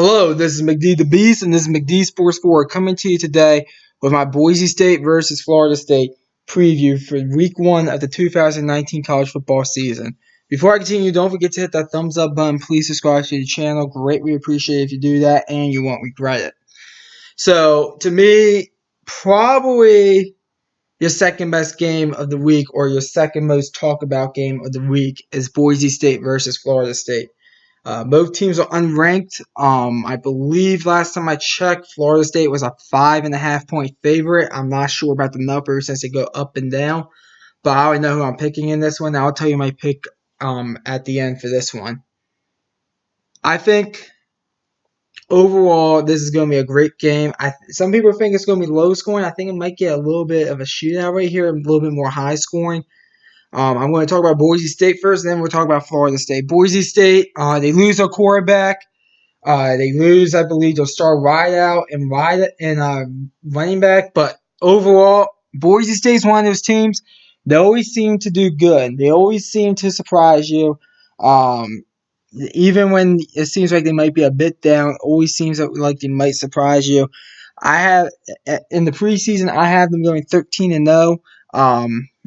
Hello, this is McD the Beast, and this is McD Sports 4 coming to you today with my Boise State versus Florida State preview for Week 1 of the 2019 college football season. Before I continue, don't forget to hit that thumbs up button. Please subscribe to the channel. Greatly appreciate it if you do that, and you won't regret it. So, to me, probably your second best game of the week or your second most talked about game of the week is Boise State versus Florida State. Both teams are unranked. I believe last time I checked, Florida State was a 5.5-point favorite. I'm not sure about the numbers since they go up and down, but I already know who I'm picking in this one. I'll tell you my pick at the end for this one. I think overall this is going to be a great game. Some people think it's going to be low scoring. I think it might get a little bit of a shootout right here, a little bit more high scoring. I'm going to talk about Boise State first, and then we'll talk about Florida State. Boise State, they lose their quarterback. They lose, I believe, they'll start Rideout and running back. But overall, Boise State's one of those teams. They always seem to do good. They always seem to surprise you. Even when it seems like they might be a bit down, always seems like they might surprise you. I have in the preseason, I have them going 13-0,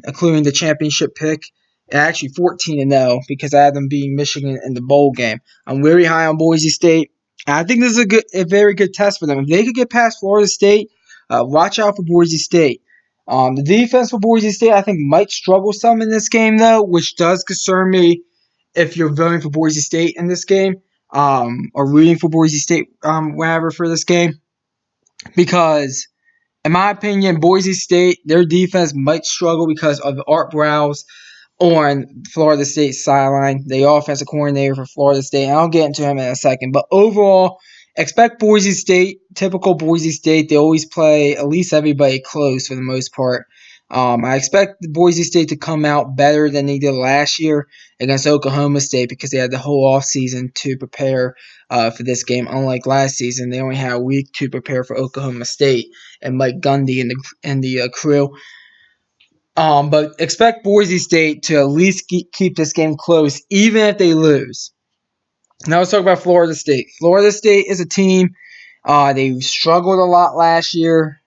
including the championship pick, and actually 14-0 because I had them beating Michigan in the bowl game. I'm very high on Boise State. And I think this is a very good test for them. If they could get past Florida State, watch out for Boise State. The defense for Boise State, I think, might struggle some in this game, though, which does concern me if you're voting for Boise State in this game, or rooting for Boise State, whatever, for this game. Because, in my opinion, Boise State, their defense might struggle because of Art Browse on Florida State's sideline, the offensive coordinator for Florida State. I'll get into him in a second. But overall, expect Boise State, typical Boise State, they always play at least everybody close for the most part. I expect Boise State to come out better than they did last year against Oklahoma State because they had the whole offseason to prepare for this game. Unlike last season, they only had a week to prepare for Oklahoma State and Mike Gundy and the crew. But expect Boise State to at least keep this game close, even if they lose. Now let's talk about Florida State. Florida State is a team. They struggled a lot last year.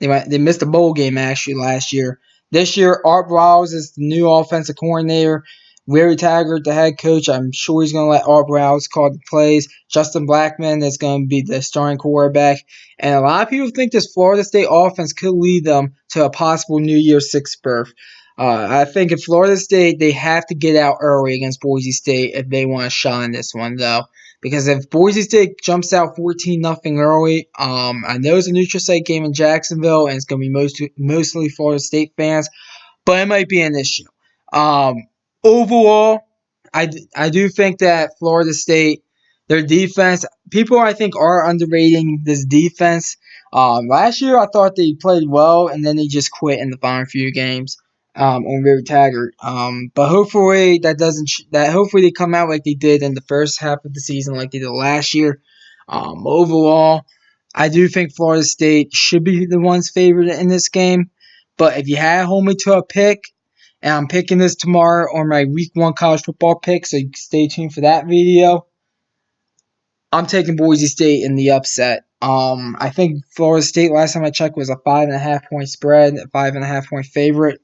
They missed a bowl game actually last year. This year, Art Browse is the new offensive coordinator. Larry Taggart, the head coach, I'm sure he's going to let Art Browse call the plays. Justin Blackman is going to be the starting quarterback. And a lot of people think this Florida State offense could lead them to a possible New Year's Six berth. I think in Florida State, they have to get out early against Boise State if they want a shot in this one, though. Because if Boise State jumps out 14-0 early, I know it's a neutral site game in Jacksonville, and it's going to be mostly Florida State fans, but it might be an issue. Overall, I do think that Florida State, their defense, people I think are underrating this defense. Last year I thought they played well, and then they just quit in the final few games on Larry Taggart. But hopefully hopefully they come out like they did in the first half of the season, like they did last year. Overall, I do think Florida State should be the ones favored in this game. But if you had to hold me to a pick, and I'm picking this tomorrow on my Week 1 college football pick, so stay tuned for that video. I'm taking Boise State in the upset. I think Florida State, last time I checked, was a 5.5-point spread, a 5.5-point favorite.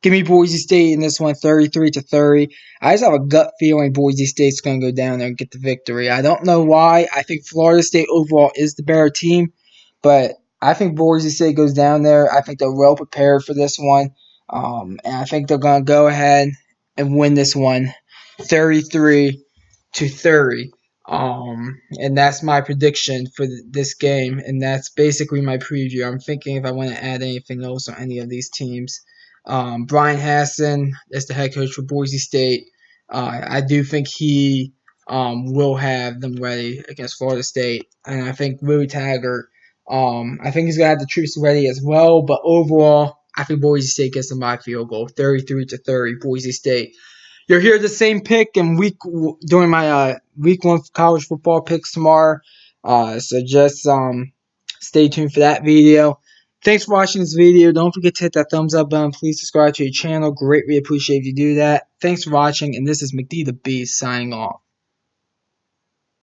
Give me Boise State in this one, 33-30. I just have a gut feeling Boise State's going to go down there and get the victory. I don't know why. I think Florida State overall is the better team, but I think Boise State goes down there. I think they're well prepared for this one. And I think they're going to go ahead and win this one 33-30. And that's my prediction for this game. And that's basically my preview. I'm thinking if I want to add anything else on any of these teams. Brian Hassan is the head coach for Boise State. I do think he will have them ready against Florida State. And I think Willie Taggart, I think he's going to have the troops ready as well. But overall, I think Boise State gets them by field goal, 33-30, Boise State. You'll hear the same pick during my Week 1 college football picks tomorrow. So just stay tuned for that video. Thanks for watching this video. Don't forget to hit that thumbs up button. Please subscribe to your channel. Greatly appreciate if you do that. Thanks for watching, and this is McD the Beast signing off.